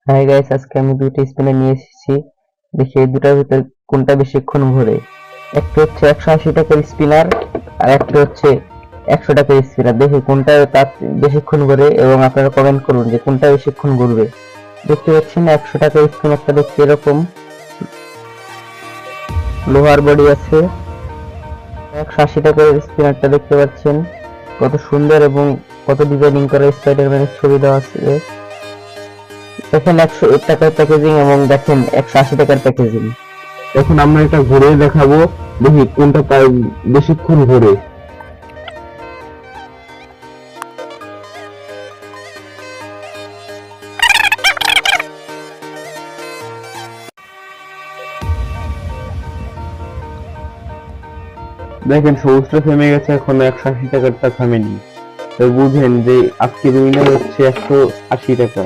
Hi guys, আজকে আমি দুইটা স্পিনার নিয়ে এসেছি। দেখি এই দুটার ভিতর কোনটা বেশিক্ষণ ঘোরে। একটা হচ্ছে 180 টাকার স্পিনার আর একটা হচ্ছে 100 টাকার স্পিনার। দেখি কোনটা তার বেশিক্ষণ ঘোরে এবং আপনারা কমেন্ট করুন যে কোনটা বেশিক্ষণ ঘুরবে। দেখতে পাচ্ছেন 100 টাকার স্পিনারটা দেখতে এরকম লোহার বডি আছে। 180 টাকার স্পিনারটা দেখতে পাচ্ছেন কত সুন্দর এবং কত ডিজাইনিং করা স্পাইডারম্যানের ছবি দেওয়া আছে। দেখেন 101 টাকার প্যাকেজিং এবং দেখেন 180 টাকার প্যাকেজিং। এখন আমরা এটা ঘুরে দেখাবো, দেখি কোনটা তার বেশিক্ষণ ঘোরে। দেখেন সবুজটা থেমে গেছে, এখন 180 টাকারটা থামেনি। তো বুঝেন যে আজকের উইনার হচ্ছে 180 টাকা।